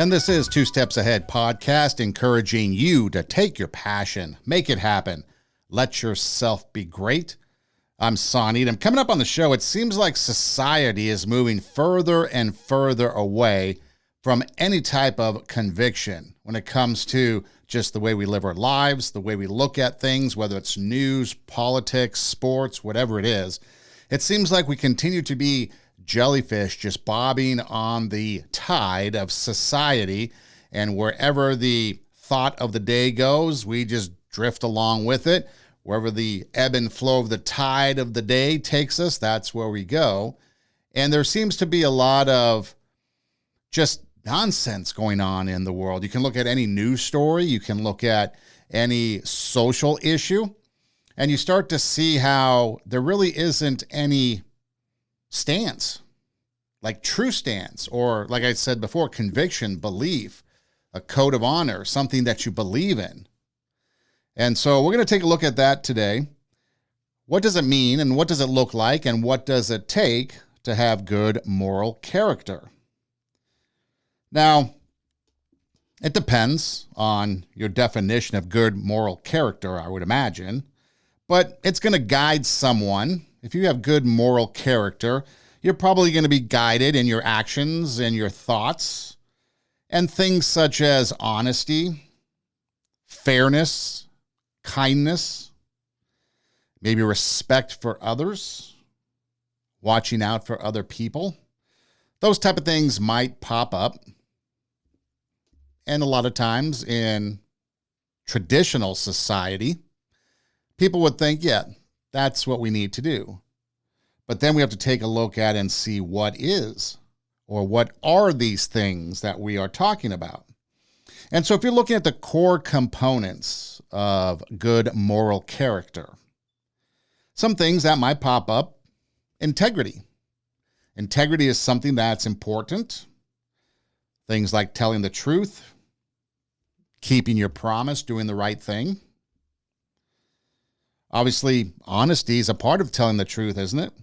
And this is Two Steps Ahead podcast, encouraging you to take your passion, make it happen, let yourself be great. I'm Sonny, and I'm coming up on the show. It seems like society is moving further and further away from any type of conviction when it comes to just the way we live our lives, the way we look at things, whether it's news, politics, sports, whatever it is. It seems like we continue to be jellyfish just bobbing on the tide of society, and wherever the thought of the day goes, we just drift along with it. Wherever the ebb and flow of the tide of the day takes us, that's where we go. And there seems to be a lot of just nonsense going on in the world. You can look at any news story, you can look at any social issue, and you start to see how there really isn't any stance, like true stance, or like I said before, conviction, belief, a code of honor, something that you believe in. And so we're going to take a look at that today. What does it mean, and what does it look like, and what does it take to have good moral character? Now, it depends on your definition of good moral character, I would imagine, but it's going to guide someone. If you have good moral character, you're probably going to be guided in your actions and your thoughts, and things such as honesty, fairness, kindness, maybe respect for others, watching out for other people. Those type of things might pop up. And a lot of times in traditional society, people would think, yeah, that's what we need to do. But then we have to take a look at and see what is, or what are these things that we are talking about. And so if you're looking at the core components of good moral character, some things that might pop up: integrity. Integrity is something that's important. Things like telling the truth, keeping your promise, doing the right thing. Obviously, honesty is a part of telling the truth, isn't it?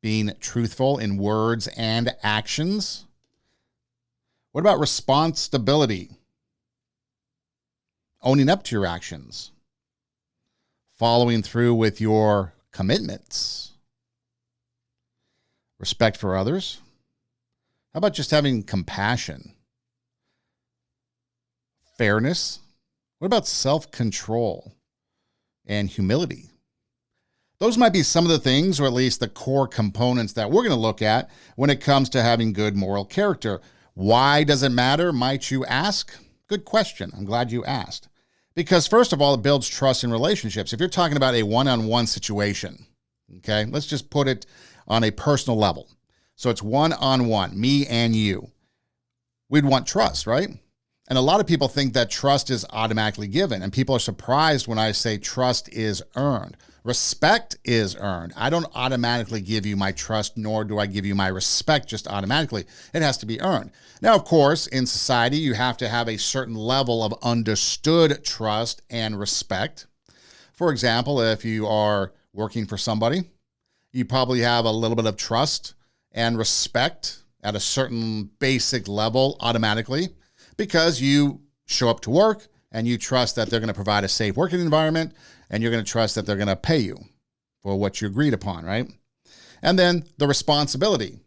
Being truthful in words and actions. What about responsibility? Owning up to your actions. Following through with your commitments. Respect for others. How about just having compassion? Fairness. What about self-control and humility? Those might be some of the things, or at least the core components, that we're going to look at when it comes to having good moral character. Why does it matter, might you ask? Good question. I'm glad you asked. Because first of all, it builds trust in relationships. If you're talking about a one-on-one situation, okay, let's just put it on a personal level. So it's one-on-one, me and you. We'd want trust, right? And a lot of people think that trust is automatically given. And people are surprised when I say trust is earned. Respect is earned. I don't automatically give you my trust, nor do I give you my respect just automatically. It has to be earned. Now, of course, in society, you have to have a certain level of understood trust and respect. For example, if you are working for somebody, you probably have a little bit of trust and respect at a certain basic level automatically, because you show up to work and you trust that they're going to provide a safe working environment, and you're going to trust that they're going to pay you for what you agreed upon, right? And then the responsibility.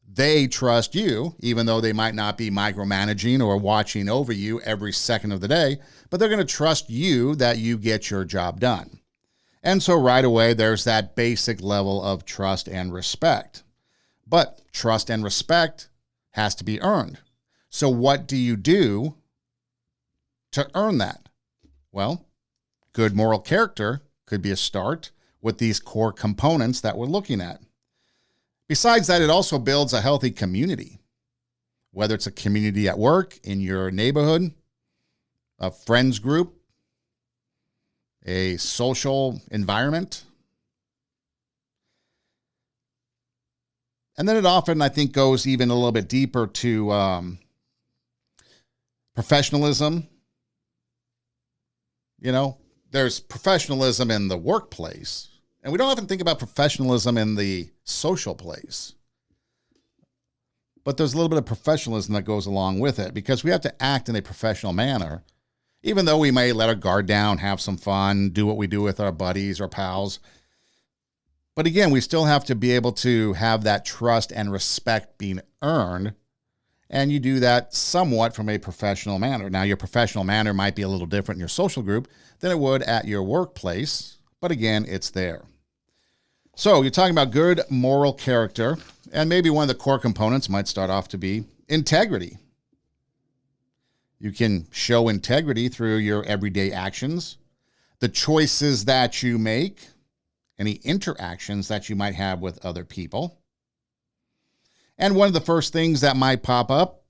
They trust you, even though they might not be micromanaging or watching over you every second of the day, but they're going to trust you that you get your job done. And so right away, there's that basic level of trust and respect. But trust and respect has to be earned. So what do you do to earn that? Well, good moral character could be a start with these core components that we're looking at. Besides that, it also builds a healthy community, whether it's a community at work, in your neighborhood, a friends group, a social environment. And then it often, I think, goes even a little bit deeper to professionalism. You know, there's professionalism in the workplace, and we don't often think about professionalism in the social place. but there's a little bit of professionalism that goes along with it because we have to act in a professional manner, even though we may let our guard down, have some fun, do what we do with our buddies or pals. But again, we still have to be able to have that trust and respect being earned. And you do that somewhat from a professional manner. Now, your professional manner might be a little different in your social group than it would at your workplace. But again, it's there. So you're talking about good moral character. And maybe one of the core components might start off to be integrity. You can show integrity through your everyday actions, the choices that you make, any interactions that you might have with other people. And one of the first things that might pop up,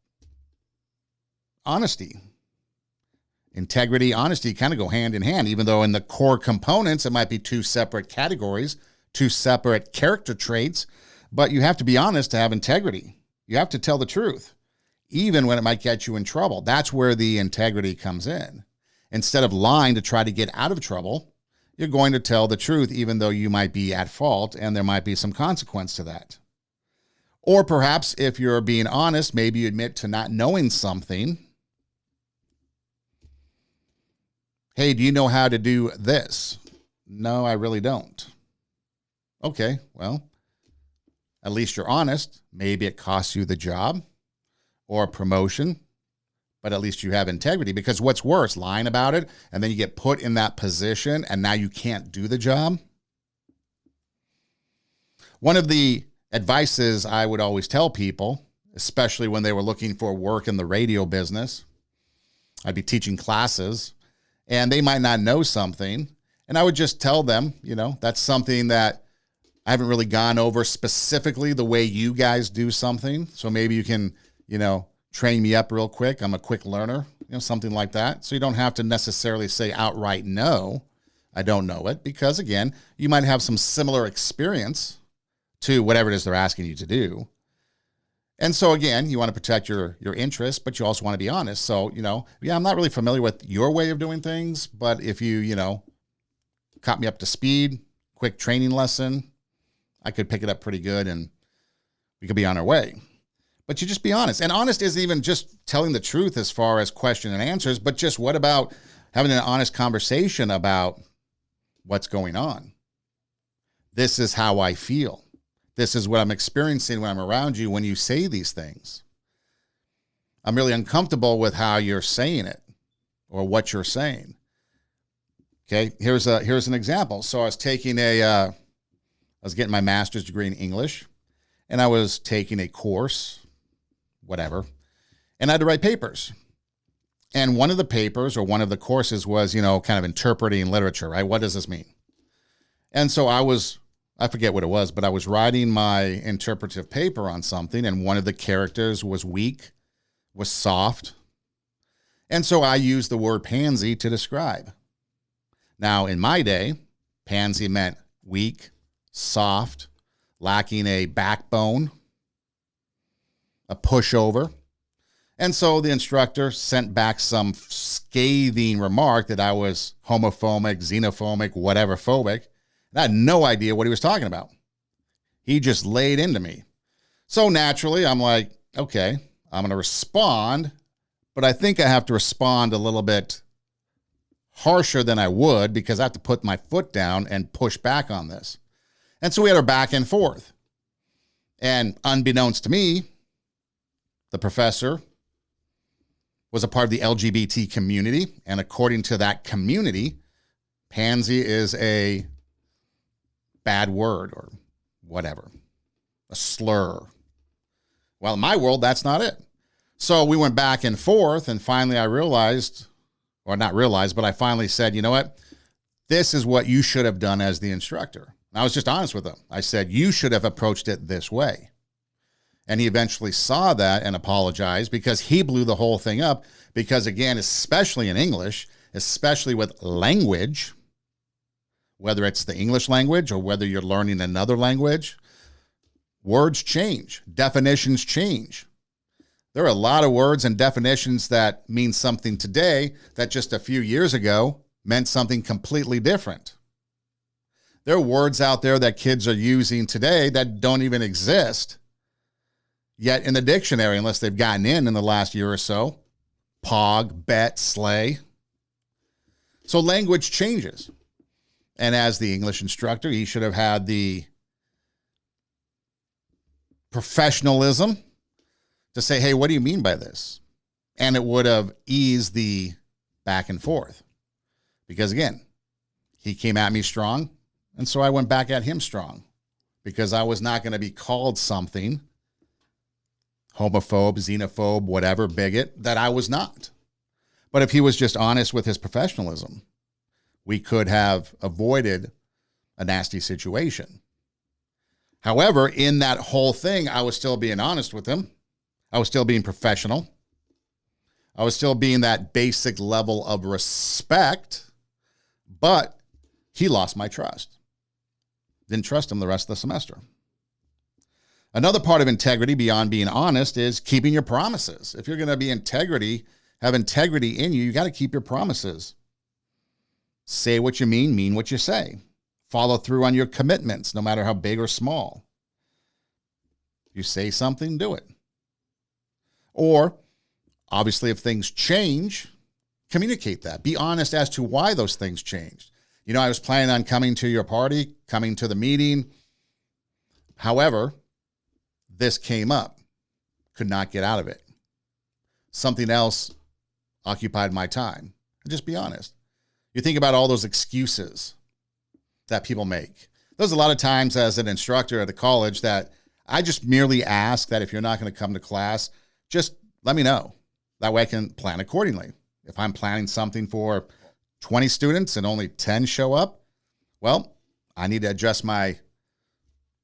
honesty. Integrity, honesty kind of go hand in hand, even though in the core components, it might be two separate categories, two separate character traits, but you have to be honest to have integrity. You have to tell the truth, even when it might get you in trouble. That's where the integrity comes in. Instead of lying to try to get out of trouble, you're going to tell the truth, even though you might be at fault and there might be some consequence to that. Or perhaps if you're being honest, maybe you admit to not knowing something. Hey, do you know how to do this? No, I really don't. Okay, well, at least you're honest. Maybe it costs you the job or a promotion, but at least you have integrity. Because what's worse, lying about it, and then you get put in that position and now you can't do the job? One of the advices I would always tell people, especially when they were looking for work in the radio business, I'd be teaching classes and they might not know something. And I would just tell them, that's something that I haven't really gone over specifically the way you guys do something. So maybe you can, train me up real quick. I'm a quick learner, something like that. So you don't have to necessarily say outright, no, I don't know it. Because again, you might have some similar experience to whatever it is they're asking you to do. And so again, you want to protect your interests, but you also want to be honest. So, I'm not really familiar with your way of doing things, but if you, caught me up to speed, quick training lesson, I could pick it up pretty good and we could be on our way. But you just be honest. And honest isn't even just telling the truth as far as question and answers, but just what about having an honest conversation about what's going on? This is how I feel. This is what I'm experiencing when I'm around you when you say these things. I'm really uncomfortable with how you're saying it or what you're saying. Okay, here's an example. So I was taking I was getting my master's degree in English, and I was taking a course, whatever, and I had to write papers. And one of the papers or one of the courses was, kind of interpreting literature, right? What does this mean? And so I forget what it was, but I was writing my interpretive paper on something, and one of the characters was weak, was soft. And so I used the word pansy to describe. Now, in my day, pansy meant weak, soft, lacking a backbone, a pushover. And so the instructor sent back some scathing remark that I was homophobic, xenophobic, whatever phobic. And I had no idea what he was talking about. He just laid into me. So naturally, I'm like, okay, I'm going to respond, but I think I have to respond a little bit harsher than I would because I have to put my foot down and push back on this. And so we had our back and forth. And unbeknownst to me, the professor was a part of the LGBT community. And according to that community, pansy is a bad word or whatever, a slur. Well, in my world, that's not it. So we went back and forth, and finally I realized, or not realized, but I finally said, you know what? This is what you should have done as the instructor. And I was just honest with him. I said, you should have approached it this way. And he eventually saw that and apologized because he blew the whole thing up. Because again, especially in English, especially with language, whether it's the English language or whether you're learning another language, words change, definitions change. There are a lot of words and definitions that mean something today that just a few years ago meant something completely different. There are words out there that kids are using today that don't even exist yet in the dictionary, unless they've gotten in the last year or so. Pog, bet, slay. So language changes. And as the English instructor, he should have had the professionalism to say, hey, what do you mean by this? And it would have eased the back and forth. Because again, he came at me strong, and so I went back at him strong. Because I was not going to be called something, homophobe, xenophobe, whatever, bigot, that I was not. But if he was just honest with his professionalism, we could have avoided a nasty situation. However, in that whole thing, I was still being honest with him. I was still being professional. I was still being that basic level of respect, but he lost my trust. Didn't trust him the rest of the semester. Another part of integrity beyond being honest is keeping your promises. If you're going to be have integrity in you, you got to keep your promises. Say what you mean what you say. Follow through on your commitments, no matter how big or small. You say something, do it. Or, obviously, if things change, communicate that. Be honest as to why those things changed. You know, I was planning on coming to your party, coming to the meeting. However, this came up. Could not get out of it. Something else occupied my time. Just be honest. You think about all those excuses that people make. There's a lot of times as an instructor at a college that I just merely ask that if you're not going to come to class, just let me know. That way I can plan accordingly. If I'm planning something for 20 students and only 10 show up, well, I need to adjust my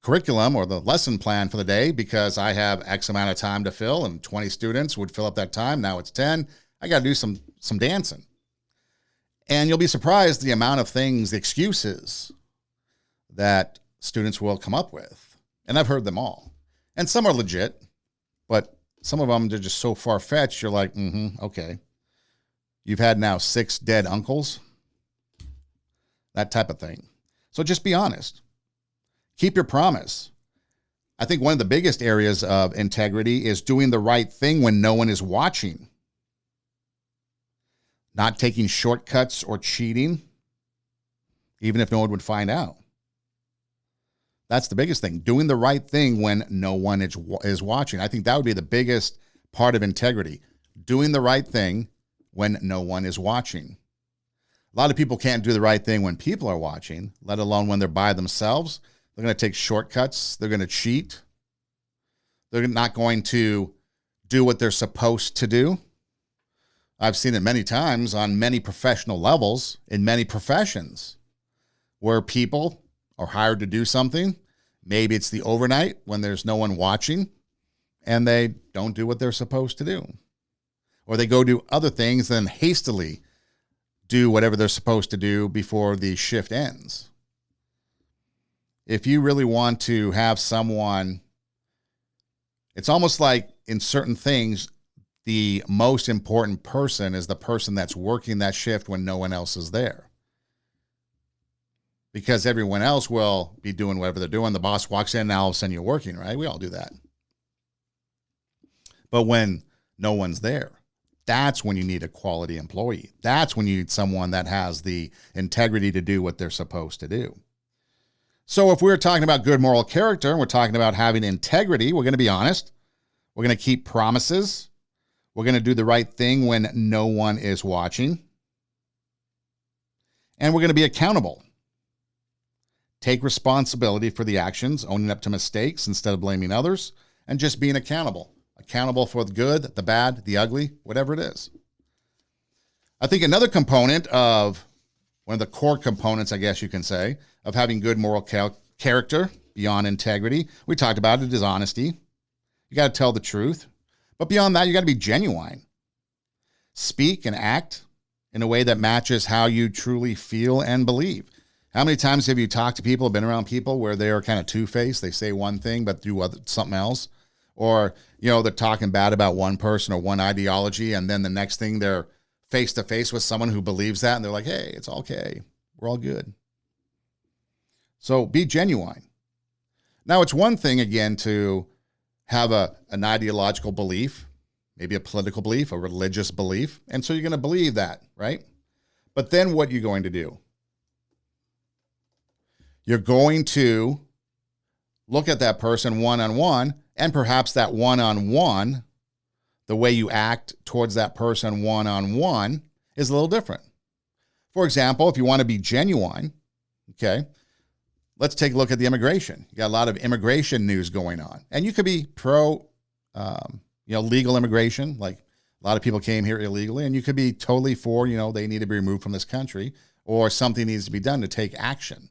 curriculum or the lesson plan for the day because I have X amount of time to fill and 20 students would fill up that time. Now it's 10. I got to do some dancing. And you'll be surprised the amount of things, the excuses that students will come up with. And I've heard them all. And some are legit, but some of them, they're just so far-fetched, you're like, okay. You've had now 6 dead uncles. That type of thing. So just be honest. Keep your promise. I think one of the biggest areas of integrity is doing the right thing when no one is watching. Not taking shortcuts or cheating, even if no one would find out. That's the biggest thing. Doing the right thing when no one is watching. I think that would be the biggest part of integrity. Doing the right thing when no one is watching. A lot of people can't do the right thing when people are watching, let alone when they're by themselves. They're going to take shortcuts. They're going to cheat. They're not going to do what they're supposed to do. I've seen it many times on many professional levels in many professions where people are hired to do something. Maybe it's the overnight when there's no one watching and they don't do what they're supposed to do. Or they go do other things and hastily do whatever they're supposed to do before the shift ends. If you really want to have someone, it's almost like in certain things, the most important person is the person that's working that shift when no one else is there. Because everyone else will be doing whatever they're doing. The boss walks in and all of a sudden you're working, right? We all do that. But when no one's there, that's when you need a quality employee. That's when you need someone that has the integrity to do what they're supposed to do. So if we're talking about good moral character and we're talking about having integrity, we're going to be honest. We're going to keep promises. We're going to do the right thing when no one is watching. And we're going to be accountable. Take responsibility for the actions, owning up to mistakes instead of blaming others, and just being accountable. Accountable for the good, the bad, the ugly, whatever it is. I think another component of, one of the core components, I guess you can say, of having good moral character beyond integrity, we talked about it, is honesty. You got to tell the truth. But beyond that, you got to be genuine. Speak and act in a way that matches how you truly feel and believe. How many times have you talked to people, been around people where they are kind of two-faced? They say one thing but do something else. Or, they're talking bad about one person or one ideology, and then the next thing they're face-to-face with someone who believes that, and they're like, hey, it's okay. We're all good. So be genuine. Now, it's one thing, again, to have an ideological belief, maybe a political belief, a religious belief. And so you're going to believe that, right? But then what are you going to do? You're going to look at that person one-on-one, and perhaps that one-on-one, the way you act towards that person one-on-one is a little different. For example, if you want to be genuine, okay, let's take a look at the immigration. You got a lot of immigration news going on, and you could be pro, legal immigration. Like a lot of people came here illegally, and you could be totally for, they need to be removed from this country, or something needs to be done to take action.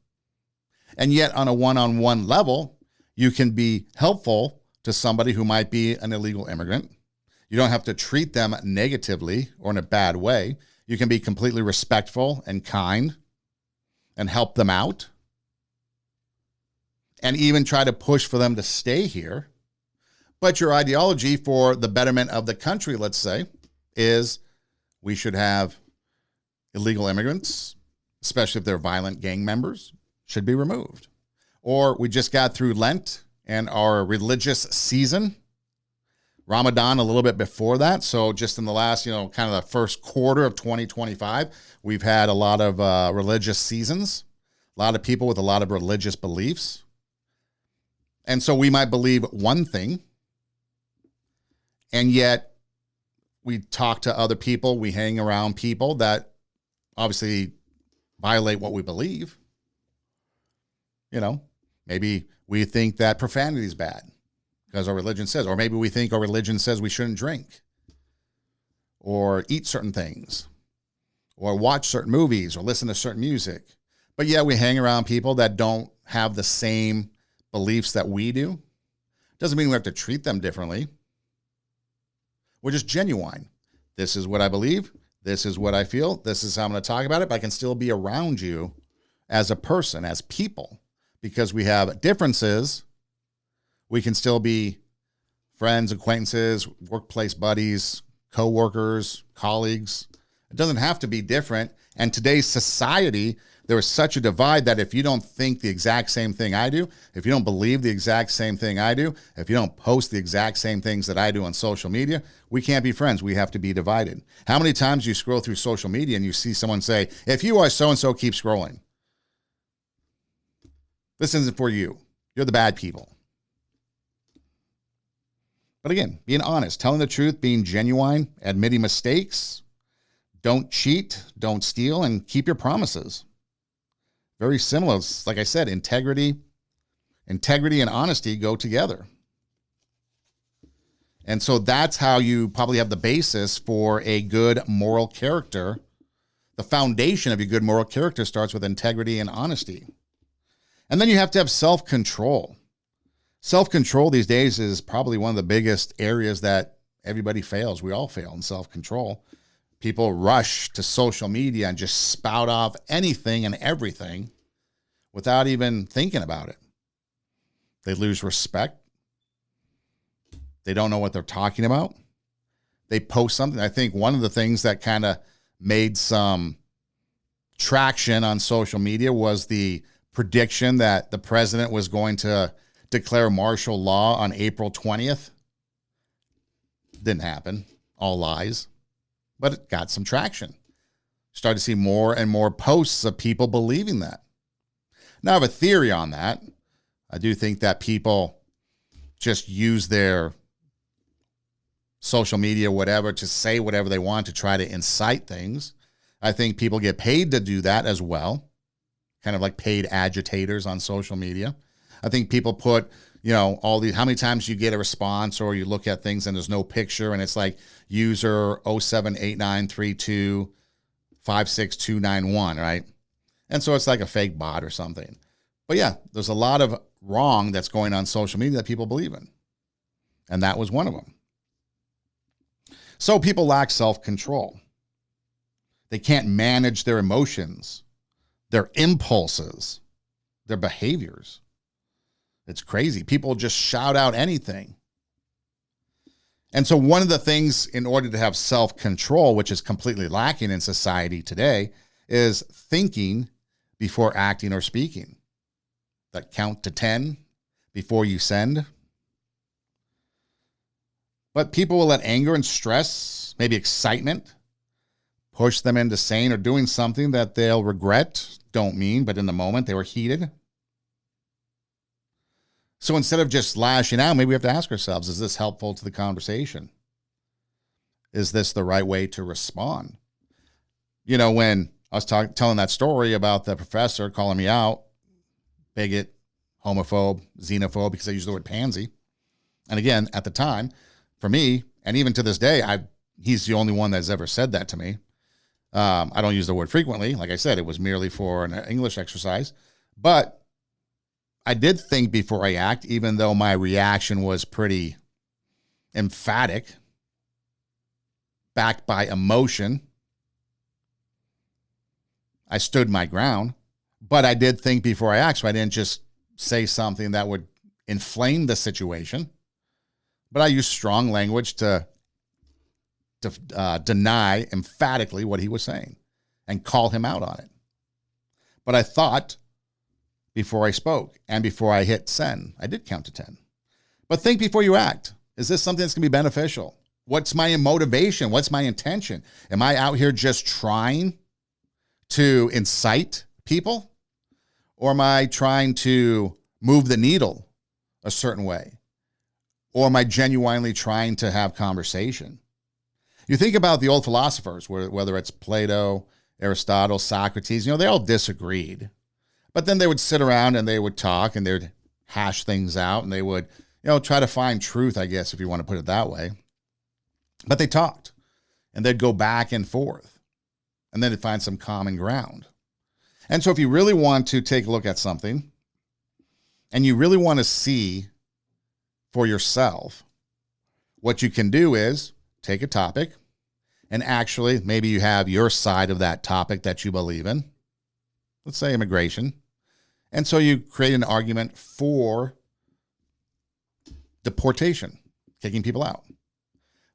And yet on a one-on-one level, you can be helpful to somebody who might be an illegal immigrant. You don't have to treat them negatively or in a bad way. You can be completely respectful and kind and help them out, and even try to push for them to stay here. But your ideology for the betterment of the country, let's say, is we should have illegal immigrants, especially if they're violent gang members, should be removed. Or we just got through Lent and our religious season, Ramadan a little bit before that. So just in the last, kind of the first quarter of 2025, we've had a lot of religious seasons, a lot of people with a lot of religious beliefs. And so we might believe one thing, and yet we talk to other people, we hang around people that obviously violate what we believe. Maybe we think that profanity is bad because our religion says, or maybe we think our religion says we shouldn't drink or eat certain things or watch certain movies or listen to certain music. But yeah, we hang around people that don't have the same beliefs that we do. Doesn't mean we have to treat them differently. We're just genuine. This is what I believe. This is what I feel. This is how I'm going to talk about it. But I can still be around you as a person, as people. Because we have differences, we can still be friends, acquaintances, workplace buddies, co-workers, colleagues. It doesn't have to be different. And today's society, there is such a divide that if you don't think the exact same thing I do, if you don't believe the exact same thing I do, if you don't post the exact same things that I do on social media, we can't be friends. We have to be divided. How many times do you scroll through social media and you see someone say, if you are so-and-so, keep scrolling? This isn't for you. You're the bad people. But again, being honest, telling the truth, being genuine, admitting mistakes, don't cheat, don't steal, and keep your promises. Very similar. Like I said, integrity and honesty go together. And so that's how you probably have the basis for a good moral character. The foundation of your good moral character starts with integrity and honesty. And then you have to have self-control. Self-control these days is probably one of the biggest areas that everybody fails. We all fail in self-control. People rush to social media and just spout off anything and everything without even thinking about it. They lose respect. They don't know what they're talking about. They post something. I think one of the things that kind of made some traction on social media was the prediction that the president was going to declare martial law on April 20th. Didn't happen. All lies. But it got some traction. Started to see more and more posts of people believing that. Now I have a theory on that. I do think that people just use their social media, whatever, to say whatever they want to try to incite things. I think people get paid to do that as well. Kind of like paid agitators on social media. I think people put, all these, how many times you get a response or you look at things and there's no picture and it's like user 07893256291, right? And so it's like a fake bot or something. But yeah, there's a lot of wrong that's going on social media that people believe in. And that was one of them. So people lack self-control. They can't manage their emotions, their impulses, their behaviors. It's crazy. People just shout out anything. And so one of the things in order to have self-control, which is completely lacking in society today, is thinking before acting or speaking. That count to 10 before you send. But people will let anger and stress, maybe excitement, push them into saying or doing something that they'll regret, don't mean, but in the moment they were heated. So instead of just lashing out, maybe we have to ask ourselves, is this helpful to the conversation? Is this the right way to respond? You know, when I was telling that story about the professor calling me out, bigot, homophobe, xenophobe, because I used the word pansy. And again, at the time, for me, and even to this day, he's the only one that's ever said that to me. I don't use the word frequently. Like I said, it was merely for an English exercise. But I did think before I act, even though my reaction was pretty emphatic, backed by emotion. I stood my ground, but I did think before I act, so I didn't just say something that would inflame the situation. But I used strong language to deny emphatically what he was saying and call him out on it. But I thought before I spoke and before I hit send. I did count to 10. But think before you act. Is this something that's going to be beneficial? What's my motivation? What's my intention? Am I out here just trying to incite people? Or am I trying to move the needle a certain way? Or am I genuinely trying to have conversation? You think about the old philosophers, whether it's Plato, Aristotle, Socrates, they all disagreed. But then they would sit around and they would talk and they would hash things out and they would, try to find truth, I guess, if you want to put it that way. But they talked and they'd go back and forth and then they'd find some common ground. And so if you really want to take a look at something and you really want to see for yourself, what you can do is take a topic and actually maybe you have your side of that topic that you believe in. Let's say immigration. And so you create an argument for deportation, kicking people out.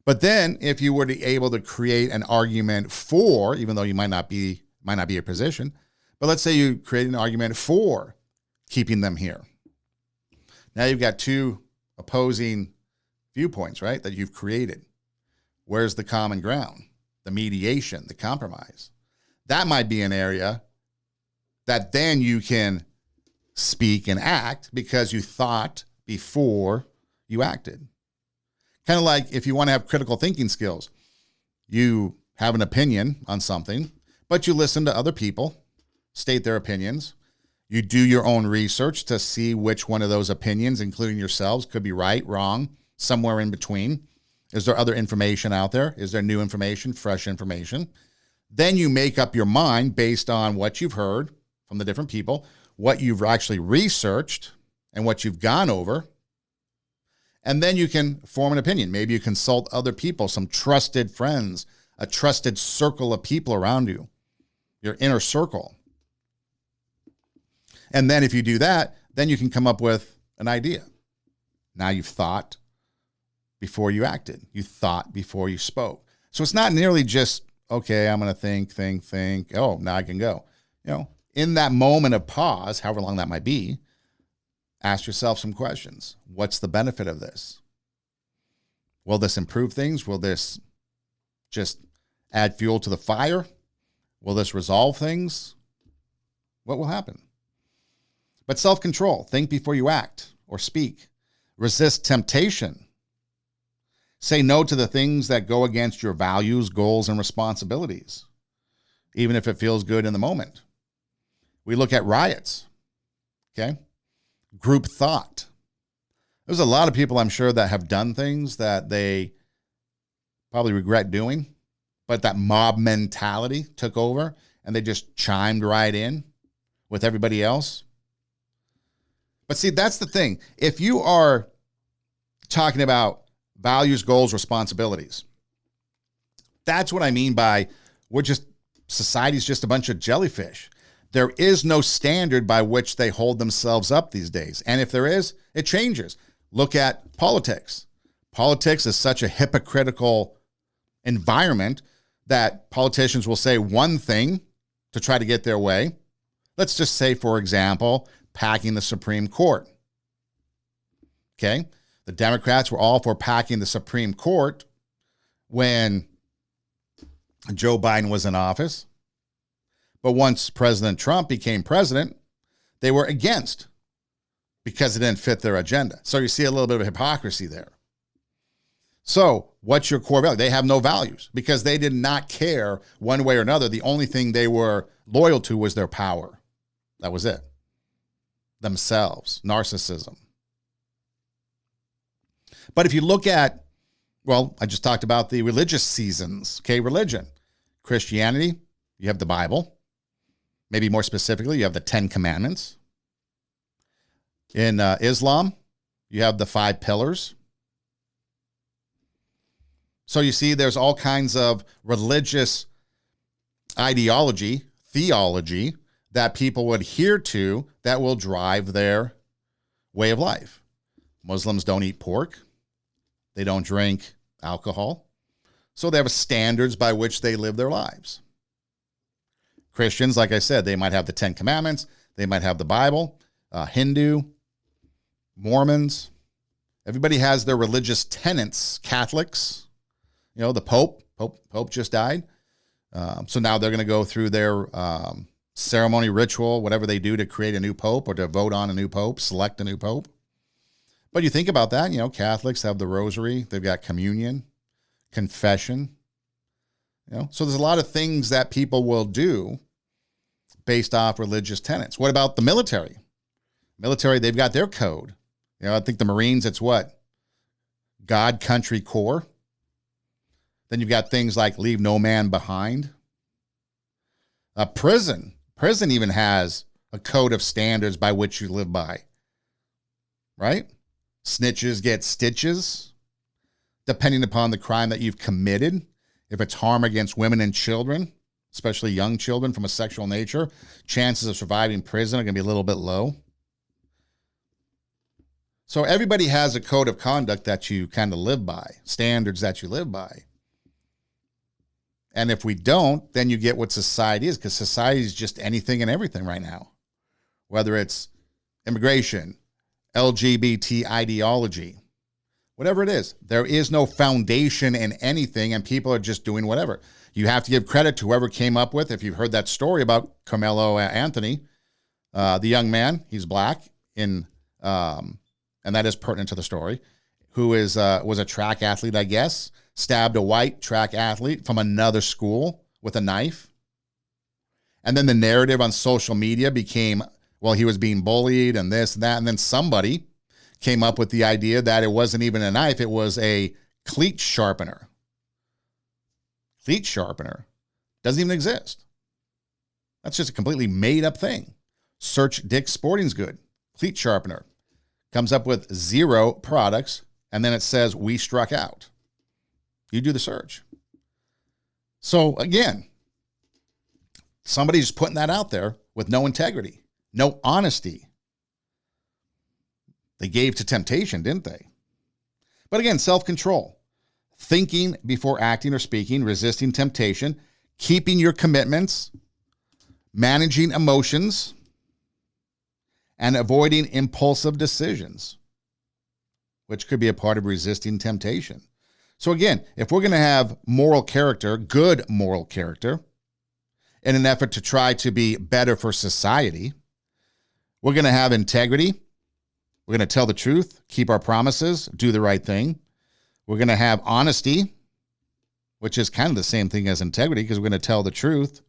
But then if you were to able to create an argument for, even though you might not be your position, but let's say you create an argument for keeping them here. Now you've got two opposing viewpoints, right, that you've created. Where's the common ground? The mediation, the compromise. That might be an area that then you can speak and act because you thought before you acted. Kind of like if you want to have critical thinking skills, you have an opinion on something, but you listen to other people state their opinions. You do your own research to see which one of those opinions, including yourselves, could be right, wrong, somewhere in between. Is there other information out there? Is there new information, fresh information? Then you make up your mind based on what you've heard from the different people, what you've actually researched, and what you've gone over. And then you can form an opinion. Maybe you consult other people, some trusted friends, a trusted circle of people around you, your inner circle. And then if you do that, then you can come up with an idea. Now you've thought before you acted. You thought before you spoke. So it's not nearly just, okay, I'm going to think. Oh, now I can go. In that moment of pause, however long that might be, ask yourself some questions. What's the benefit of this? Will this improve things? Will this just add fuel to the fire? Will this resolve things? What will happen? But self-control, think before you act or speak. Resist temptation. Say no to the things that go against your values, goals, and responsibilities, even if it feels good in the moment. We look at riots, okay? Group thought. There's a lot of people, I'm sure, that have done things that they probably regret doing, but that mob mentality took over and they just chimed right in with everybody else. But see, that's the thing. If you are talking about values, goals, responsibilities, that's what I mean by society's just a bunch of jellyfish. There is no standard by which they hold themselves up these days. And if there is, it changes. Look at politics. Politics is such a hypocritical environment that politicians will say one thing to try to get their way. Let's just say, for example, packing the Supreme Court. Okay? The Democrats were all for packing the Supreme Court when Joe Biden was in office. But once President Trump became president, they were against because it didn't fit their agenda. So you see a little bit of hypocrisy there. So what's your core value? They have no values because they did not care one way or another. The only thing they were loyal to was their power. That was it. Themselves, narcissism. But if you look at, well, I just talked about the religious seasons, okay, religion. Christianity, you have the Bible. Maybe more specifically, you have the 10 Commandments. In Islam, you have the 5 pillars. So you see there's all kinds of religious ideology, theology, that people would adhere to that will drive their way of life. Muslims don't eat pork. They don't drink alcohol. So they have standards by which they live their lives. Christians, like I said, they might have the 10 Commandments. They might have the Bible. Hindu, Mormons. Everybody has their religious tenets. Catholics, you know, the Pope just died. So now they're going to go through their ceremony, ritual, whatever they do to create a new pope or to vote on a new pope, select a new pope. But you think about that, you know, Catholics have the rosary, they've got communion, confession, you know. So there's a lot of things that people will do based off religious tenets. What about the military? Military, they've got their code. You know, I think the Marines, it's what? God, country, core. Then you've got things like leave no man behind. Prison even has a code of standards by which you live by, right? Snitches get stitches, depending upon the crime that you've committed. If it's harm against women and children, especially young children from a sexual nature, chances of surviving prison are going to be a little bit low. So everybody has a code of conduct that you kind of live by, standards that you live by. And if we don't, then you get what society is, because society is just anything and everything right now. Whether it's immigration, LGBT ideology, whatever it is, there is no foundation in anything, and people are just doing whatever. You have to give credit to whoever came up with, if you've heard that story about Carmelo Anthony, the young man, he's black, and that is pertinent to the story, who was a track athlete, I guess, stabbed a white track athlete from another school with a knife. And then the narrative on social media became, well, he was being bullied and this and that. And then somebody came up with the idea that it wasn't even a knife, it was a cleat sharpener. Cleat sharpener doesn't even exist. That's just a completely made up thing. Search Dick's Sporting Goods, cleat sharpener. Comes up with 0 products, and then it says, we struck out. You do the search. So again, somebody's putting that out there with no integrity, no honesty. They gave to temptation, didn't they? But again, self-control, thinking before acting or speaking, resisting temptation, keeping your commitments, managing emotions, and avoiding impulsive decisions, which could be a part of resisting temptation. So again, if we're going to have moral character, good moral character, in an effort to try to be better for society, we're going to have integrity. We're going to tell the truth, keep our promises, do the right thing. We're going to have honesty, which is kind of the same thing as integrity, because we're going to tell the truth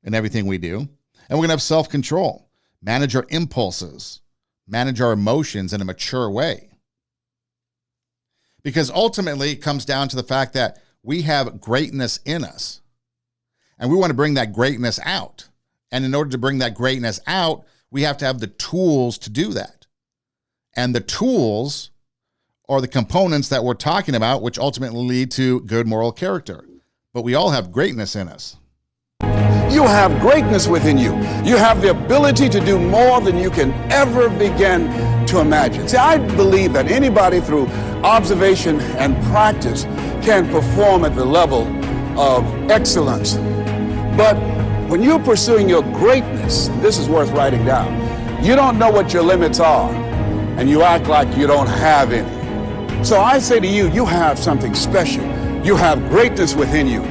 in everything we do. And we're going to have self-control, manage our impulses, manage our emotions in a mature way. Because ultimately it comes down to the fact that we have greatness in us, and we want to bring that greatness out. And in order to bring that greatness out, we have to have the tools to do that. And the tools are the components that we're talking about, which ultimately lead to good moral character. But we all have greatness in us. You have greatness within you. You have the ability to do more than you can ever begin to imagine. See, I believe that anybody through observation and practice can perform at the level of excellence. But when you're pursuing your greatness, this is worth writing down. You don't know what your limits are, and you act like you don't have any. So I say to you, you have something special. You have greatness within you.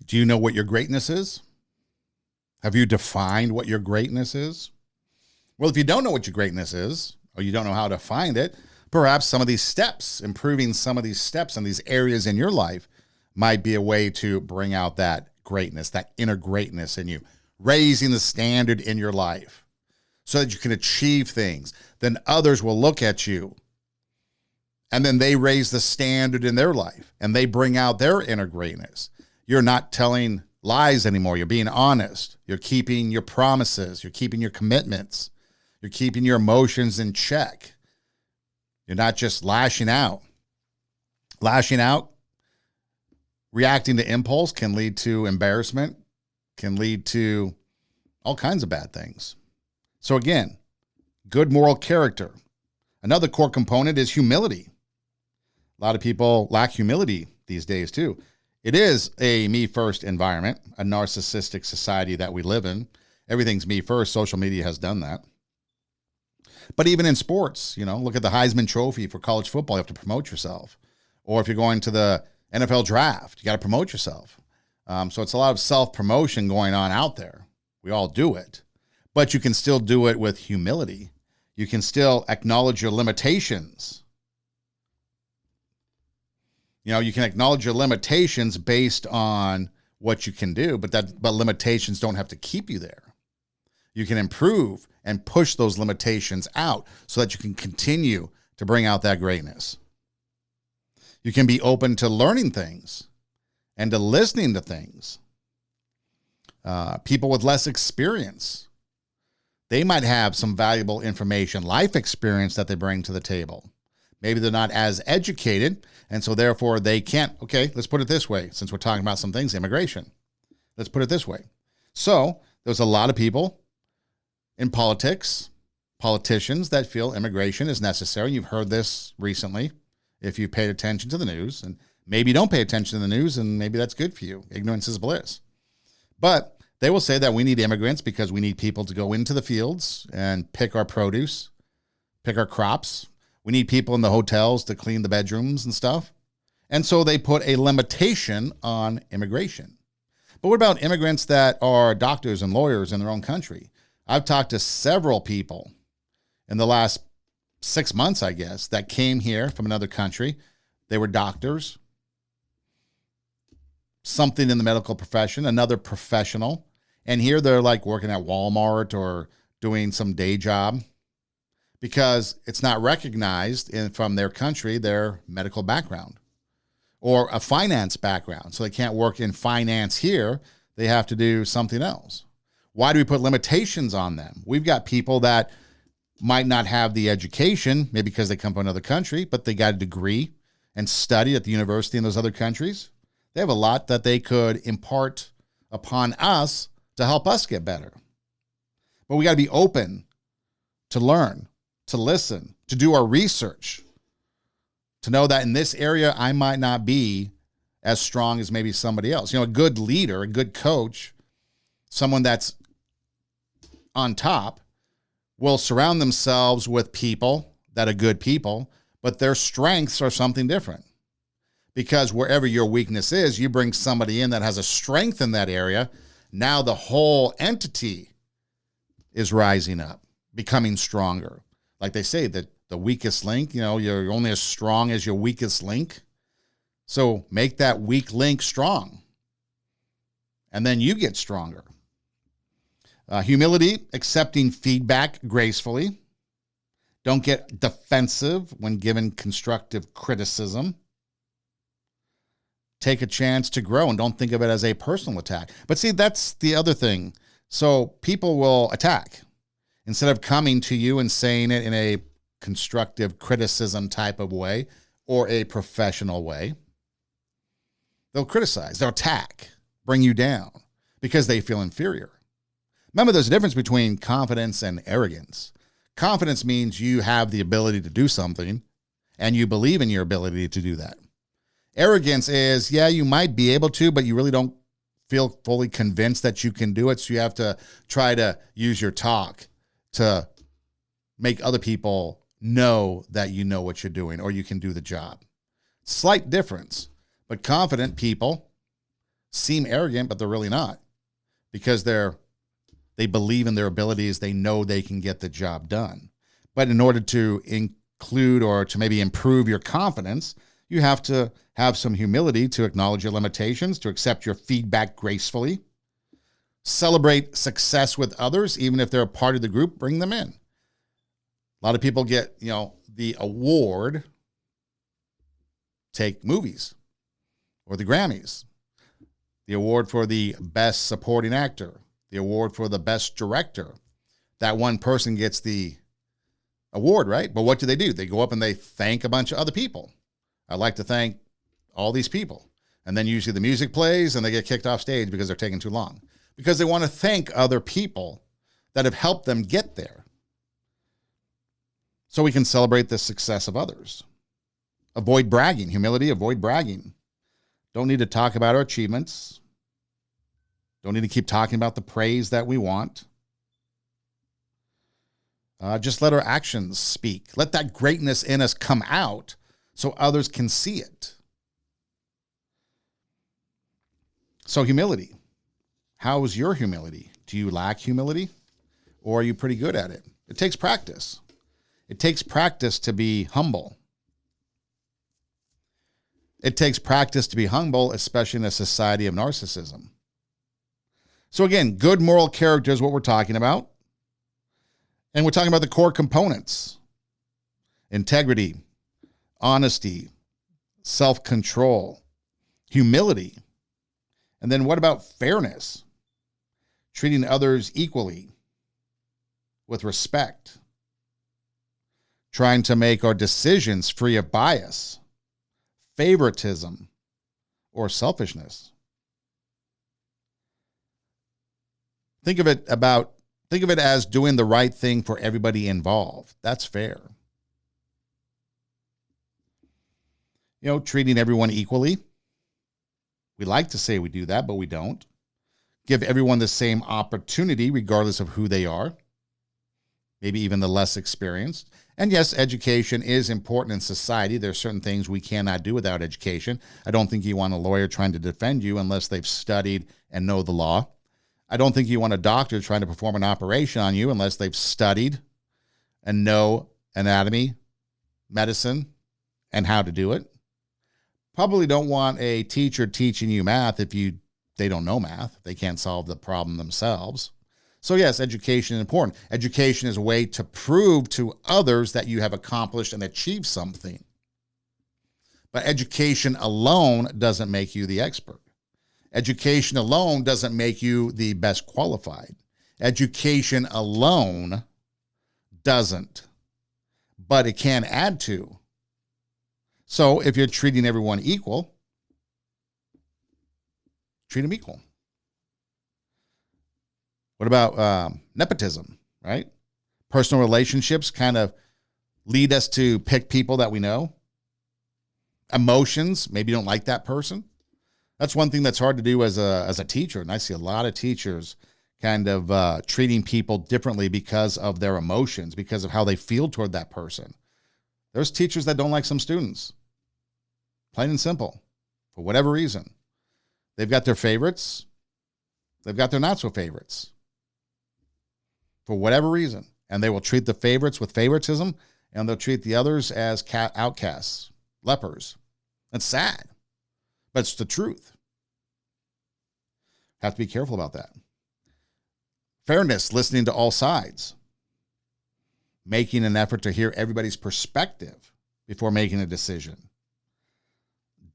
Do you know what your greatness is? Have you defined what your greatness is? Well, if you don't know what your greatness is, or you don't know how to find it, perhaps some of these steps, improving some of these steps in these areas in your life might be a way to bring out that greatness, that inner greatness in you, raising the standard in your life so that you can achieve things. Then others will look at you and then they raise the standard in their life and they bring out their inner greatness. You're not telling lies anymore. You're being honest. You're keeping your promises. You're keeping your commitments. You're keeping your emotions in check. You're not just lashing out. Lashing out, reacting to impulse can lead to embarrassment, can lead to all kinds of bad things. So again, good moral character. Another core component is humility. A lot of people lack humility these days too. It is a me-first environment, a narcissistic society that we live in. Everything's me first. Social media has done that. But even in sports, look at the Heisman Trophy for college football. You have to promote yourself. Or if you're going to the NFL draft, you got to promote yourself. So it's a lot of self-promotion going on out there. We all do it. But you can still do it with humility. You can still acknowledge your limitations. You can acknowledge your limitations based on what you can do, but limitations don't have to keep you there. You can improve and push those limitations out so that you can continue to bring out that greatness. You can be open to learning things and to listening to things. People with less experience, they might have some valuable information, life experience that they bring to the table. Maybe they're not as educated, and so therefore they can't. Okay, let's put it this way, since we're talking about some things, immigration. Let's put it this way. So there's a lot of people in politics, politicians that feel immigration is necessary. You've heard this recently if you paid attention to the news, and maybe you don't pay attention to the news, and maybe that's good for you. Ignorance is bliss. But they will say that we need immigrants because we need people to go into the fields and pick our produce, pick our crops. We need people in the hotels to clean the bedrooms and stuff. And so they put a limitation on immigration. But what about immigrants that are doctors and lawyers in their own country? I've talked to several people in the last 6 months, I guess, that came here from another country. They were doctors, something in the medical profession, another professional. And here they're like working at Walmart or doing some day job because it's not recognized from their country, their medical background or a finance background. So they can't work in finance here. They have to do something else. Why do we put limitations on them? We've got people that might not have the education, maybe because they come from another country, but they got a degree and study at the university in those other countries. They have a lot that they could impart upon us to help us get better. But we got to be open to learn, to listen, to do our research, to know that in this area, I might not be as strong as maybe somebody else. A good leader, a good coach, someone that's on top will surround themselves with people that are good people, but their strengths are something different. Because wherever your weakness is, you bring somebody in that has a strength in that area. Now the whole entity is rising up, becoming stronger. Like they say, that the weakest link, you're only as strong as your weakest link. So make that weak link strong. And then you get stronger. Humility, accepting feedback gracefully. Don't get defensive when given constructive criticism. Take a chance to grow and don't think of it as a personal attack. But see, that's the other thing. So people will attack instead of coming to you and saying it in a constructive criticism type of way or a professional way. They'll criticize, they'll attack, bring you down because they feel inferior. Remember, there's a difference between confidence and arrogance. Confidence means you have the ability to do something and you believe in your ability to do that. Arrogance is, yeah, you might be able to, but you really don't feel fully convinced that you can do it. So you have to try to use your talk to make other people know that you know what you're doing or you can do the job. Slight difference. But confident people seem arrogant, but they're really not, because they believe in their abilities. They know they can get the job done. But in order to include or to maybe improve your confidence, you have to have some humility to acknowledge your limitations, to accept your feedback gracefully, celebrate success with others, even if they're a part of the group, bring them in. A lot of people get, the award, take movies or the Grammys, the award for the best supporting actor, the award for the best director. That one person gets the award, right? But what do? They go up and they thank a bunch of other people. I'd like to thank all these people. And then usually the music plays and they get kicked off stage because they're taking too long, because they want to thank other people that have helped them get there. So we can celebrate the success of others. Avoid bragging. Humility, avoid bragging. Don't need to talk about our achievements. Don't need to keep talking about the praise that we want. Just let our actions speak. Let that greatness in us come out so others can see it. So humility. How is your humility? Do you lack humility, or are you pretty good at it? It takes practice. It takes practice to be humble. It takes practice to be humble, especially in a society of narcissism. So again, good moral character is what we're talking about. And we're talking about the core components: integrity, honesty, self-control, humility. And then what about fairness? Treating others equally, with respect. Trying to make our decisions free of bias, favoritism, or selfishness. Think of it as doing the right thing for everybody involved. That's fair. Treating everyone equally. We like to say we do that, but we don't. Give everyone the same opportunity, regardless of who they are, maybe even the less experienced. And yes, education is important in society. There are certain things we cannot do without education. I don't think you want a lawyer trying to defend you unless they've studied and know the law. I don't think you want a doctor trying to perform an operation on you unless they've studied and know anatomy, medicine, and how to do it. Probably don't want a teacher teaching you math if they don't know math. They can't solve the problem themselves. So yes, education is important. Education is a way to prove to others that you have accomplished and achieved something. But education alone doesn't make you the expert. Education alone doesn't make you the best qualified. Education alone doesn't, but it can add to. So if you're treating everyone equal, treat them equal. What about nepotism, right? Personal relationships kind of lead us to pick people that we know. Emotions, maybe you don't like that person. That's one thing that's hard to do as a teacher. And I see a lot of teachers kind of treating people differently because of their emotions, because of how they feel toward that person. There's teachers that don't like some students. Plain and simple. For whatever reason. They've got their favorites. They've got their not so favorites. For whatever reason. And they will treat the favorites with favoritism, and they'll treat the others as outcasts, lepers. That's sad. But it's the truth. Have to be careful about that. Fairness, listening to all sides. Making an effort to hear everybody's perspective before making a decision.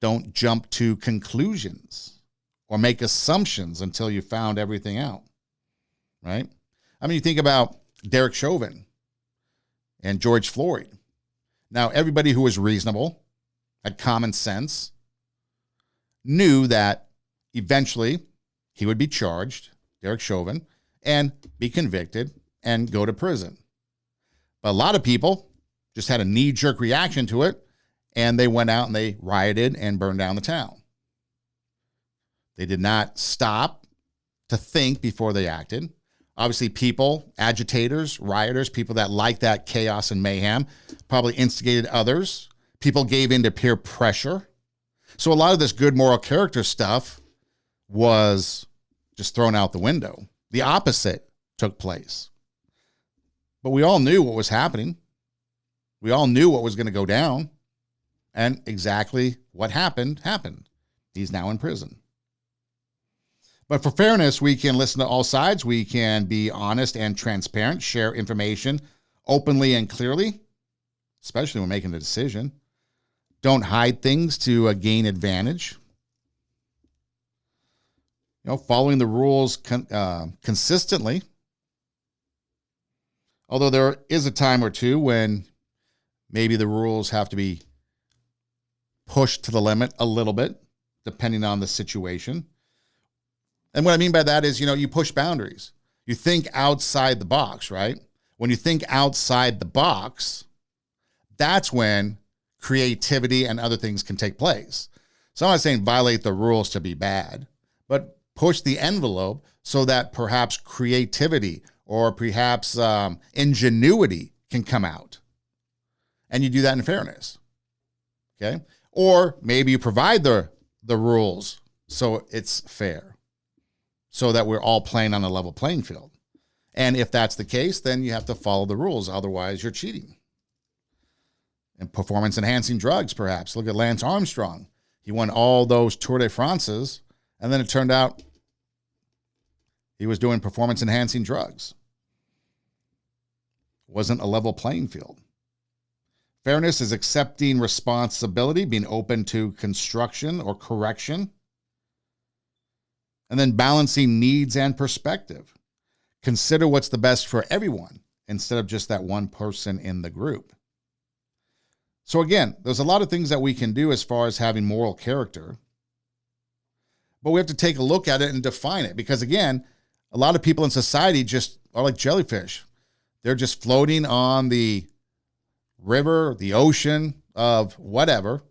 Don't jump to conclusions or make assumptions until you found everything out, right? I mean, you think about Derek Chauvin and George Floyd. Now, everybody who was reasonable, had common sense, knew that eventually he would be charged, Derek Chauvin, and be convicted and go to prison. But a lot of people just had a knee-jerk reaction to it, and they went out and they rioted and burned down the town. They did not stop to think before they acted. Obviously, people, agitators, rioters, people that like that chaos and mayhem, probably instigated others, People gave in to peer pressure. So a lot of this good moral character stuff was just thrown out the window. The opposite took place. But we all knew what was happening. We all knew what was going to go down. And exactly what happened. He's now in prison. But for fairness, we can listen to all sides. We can be honest and transparent, share information openly and clearly, especially when making a decision. Don't hide things to gain advantage. Following the rules consistently. Although there is a time or two when maybe the rules have to be pushed to the limit a little bit, depending on the situation. And what I mean by that is, you push boundaries. You think outside the box, right? When you think outside the box, that's when creativity and other things can take place. So I'm not saying violate the rules to be bad, but push the envelope so that perhaps creativity or perhaps ingenuity can come out. And you do that in fairness. Okay? Or maybe you provide the rules so it's fair, so that we're all playing on a level playing field. And if that's the case, then you have to follow the rules. Otherwise, you're cheating. And performance-enhancing drugs, perhaps. Look at Lance Armstrong. He won all those Tour de France's, and then it turned out he was doing performance-enhancing drugs. Wasn't a level playing field. Fairness is accepting responsibility, being open to construction or correction, and then balancing needs and perspective. Consider what's the best for everyone instead of just that one person in the group. So again, there's a lot of things that we can do as far as having moral character, but we have to take a look at it and define it, because again, a lot of people in society just are like jellyfish. They're just floating on the river, the ocean of whatever,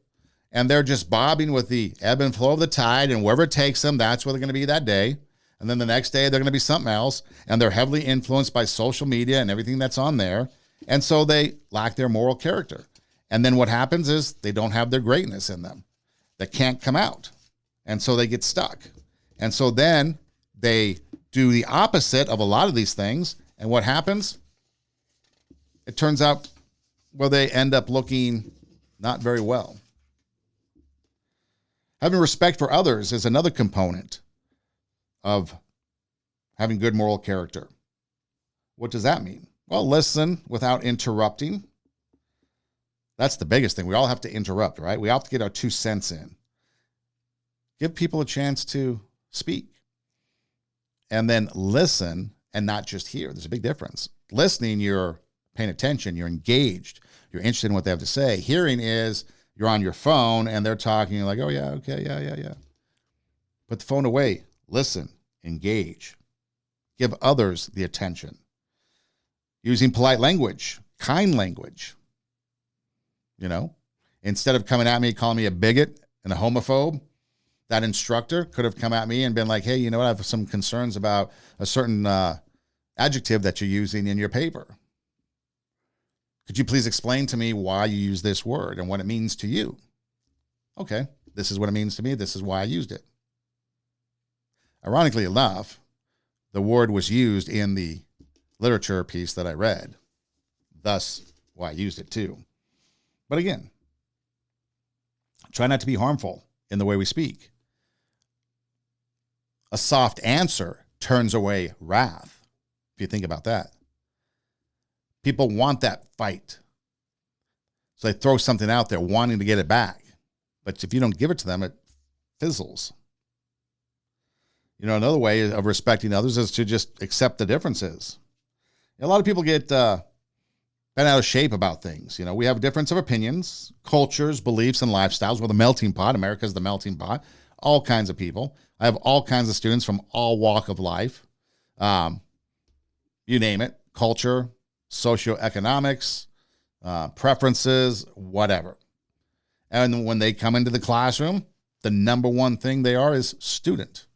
and they're just bobbing with the ebb and flow of the tide, and wherever it takes them, that's where they're going to be that day. And then the next day, they're going to be something else, and they're heavily influenced by social media and everything that's on there, and so they lack their moral character. And then what happens is they don't have their greatness in them. They can't come out, and so they get stuck. And so then they do the opposite of a lot of these things, and what happens? It turns out, well, they end up looking not very well. Having respect for others is another component of having good moral character. What does that mean? Well, listen without interrupting. That's the biggest thing. We all have to interrupt, right? We all have to get our 2 cents in. Give people a chance to speak. And then listen and not just hear. There's a big difference. Listening, you're paying attention, you're engaged, you're interested in what they have to say. Hearing is you're on your phone and they're talking, you're like, oh yeah, okay, yeah. Put the phone away, listen, engage, give others the attention. Using polite language, kind language. Instead of coming at me, calling me a bigot and a homophobe, that instructor could have come at me and been like, hey, I have some concerns about a certain adjective that you're using in your paper. Could you please explain to me why you use this word and what it means to you? Okay, this is what it means to me. This is why I used it. Ironically enough, the word was used in the literature piece that I read. Thus, why I used it too. But again, try not to be harmful in the way we speak. A soft answer turns away wrath, if you think about that. People want that fight. So they throw something out there wanting to get it back. But if you don't give it to them, it fizzles. Another way of respecting others is to just accept the differences. A lot of people get bent out of shape about things. We have a difference of opinions, cultures, beliefs, and lifestyles. We're the melting pot. America's the melting pot. All kinds of people. I have all kinds of students from all walk of life. You name it. Culture, socioeconomics, preferences, whatever. And when they come into the classroom, the number one thing they are is student.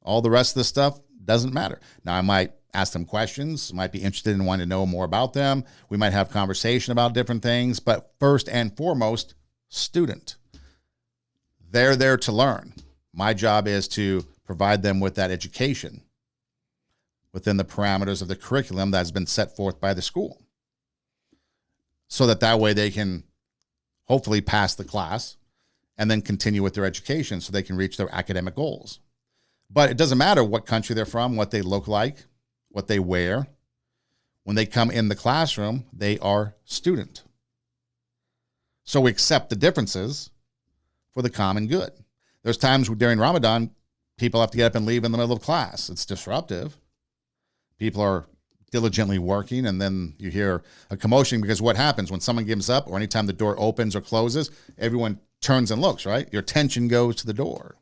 All the rest of the stuff doesn't matter. Now, I might ask them questions, might be interested in wanting to know more about them. We might have conversation about different things, but first and foremost, student. They're there to learn. My job is to provide them with that education within the parameters of the curriculum that has been set forth by the school, so that way they can hopefully pass the class and then continue with their education so they can reach their academic goals. But it doesn't matter what country they're from, what they look like, what they wear. When they come in the classroom, they are student. So we accept the differences for the common good. There's times during Ramadan, people have to get up and leave in the middle of class. It's disruptive. People are diligently working, and then you hear a commotion, because what happens when someone gives up, or anytime the door opens or closes, everyone turns and looks, right? Your attention goes to the door.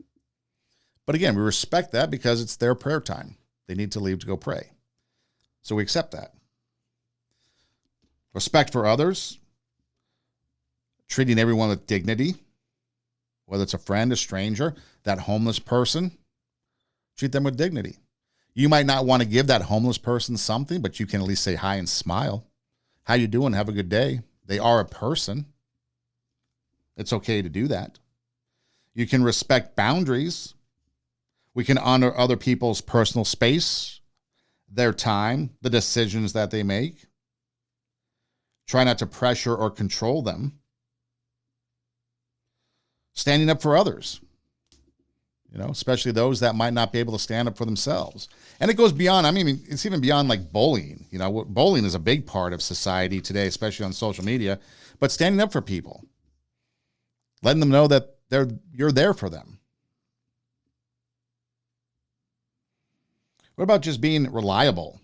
But again, we respect that because it's their prayer time. They need to leave to go pray. So we accept that. Respect for others, treating everyone with dignity, whether it's a friend, a stranger, that homeless person, treat them with dignity. You might not want to give that homeless person something, but you can at least say hi and smile. How you doing? Have a good day. They are a person. It's okay to do that. You can respect boundaries. We can honor other people's personal space, their time, the decisions that they make. Try not to pressure or control them. Standing up for others, especially those that might not be able to stand up for themselves. And it goes beyond, it's even beyond like bullying. Bullying is a big part of society today, especially on social media, but standing up for people, letting them know that you're there for them. What about just being reliable?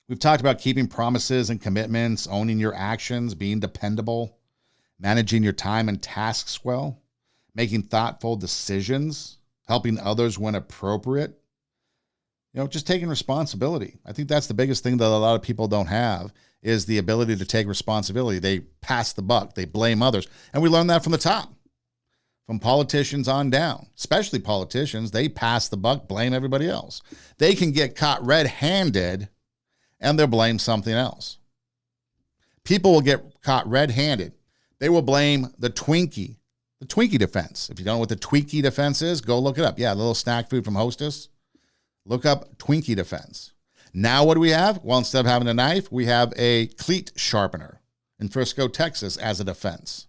We've talked about keeping promises and commitments, owning your actions, being dependable, managing your time and tasks well, making thoughtful decisions, helping others when appropriate, just taking responsibility. I think that's the biggest thing that a lot of people don't have, is the ability to take responsibility. They pass the buck, they blame others. And we learn that from the top, from politicians on down, especially politicians. They pass the buck, blame everybody else. They can get caught red-handed and they'll blame something else. People will get caught red-handed. They will blame the Twinkie defense. If you don't know what the Twinkie defense is, go look it up. Yeah, a little snack food from Hostess. Look up Twinkie defense. Now what do we have? Well, instead of having a knife, we have a cleat sharpener in Frisco, Texas as a defense.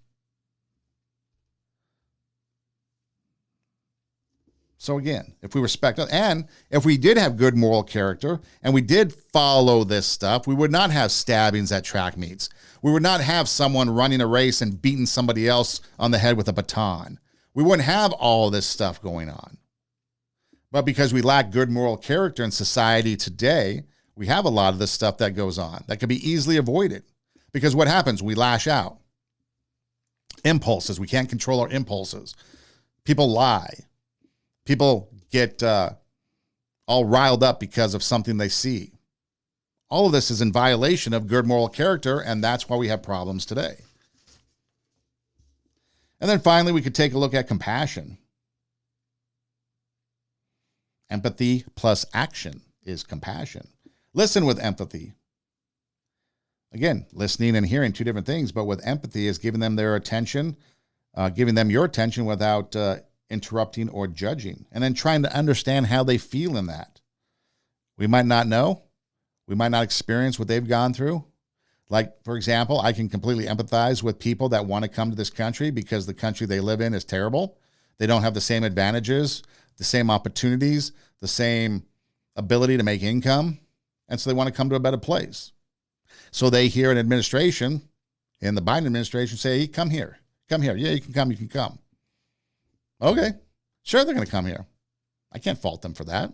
So again, if we respect, and if we did have good moral character and we did follow this stuff, we would not have stabbings at track meets. We would not have someone running a race and beating somebody else on the head with a baton. We wouldn't have all this stuff going on. But because we lack good moral character in society today, we have a lot of this stuff that goes on that could be easily avoided. Because what happens? We lash out. Impulses. We can't control our impulses. People lie. People get all riled up because of something they see. All of this is in violation of good moral character, and that's why we have problems today. And then finally, we could take a look at compassion. Empathy plus action is compassion. Listen with empathy. Again, listening and hearing, two different things, but with empathy is giving them their attention, giving them your attention without interrupting or judging, and then trying to understand how they feel in that. We might not know. We might not experience what they've gone through. Like, for example, I can completely empathize with people that want to come to this country because the country they live in is terrible. They don't have the same advantages, the same opportunities, the same ability to make income, and so they want to come to a better place. So they hear an administration, in the Biden administration, say, hey, come here. Come here. Yeah, you can come. Okay, sure, they're going to come here. I can't fault them for that.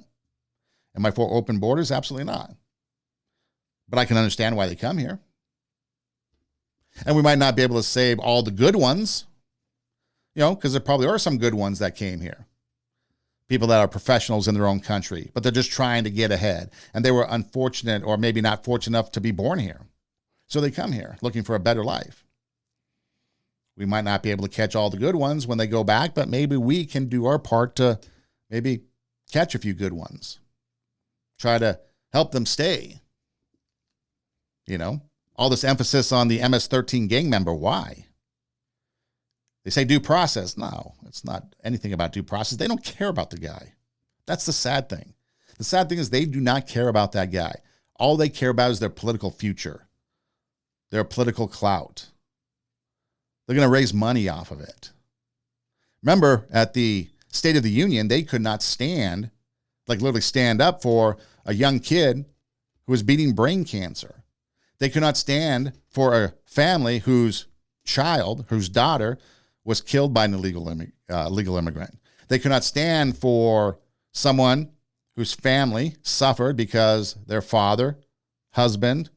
Am I for open borders? Absolutely not. But I can understand why they come here. And we might not be able to save all the good ones, because there probably are some good ones that came here. People that are professionals in their own country, but they're just trying to get ahead. And they were unfortunate or maybe not fortunate enough to be born here. So they come here looking for a better life. We might not be able to catch all the good ones when they go back, but maybe we can do our part to maybe catch a few good ones. Try to help them stay. All this emphasis on the MS-13 gang member. Why? They say due process. No, it's not anything about due process. They don't care about the guy. That's the sad thing. The sad thing is they do not care about that guy. All they care about is their political future, their political clout. They're going to raise money off of it. Remember, at the State of the Union, they could not stand, like literally stand up for a young kid who was beating brain cancer. They could not stand for a family whose child, whose daughter, was killed by an illegal immigrant. They could not stand for someone whose family suffered because their father, husband,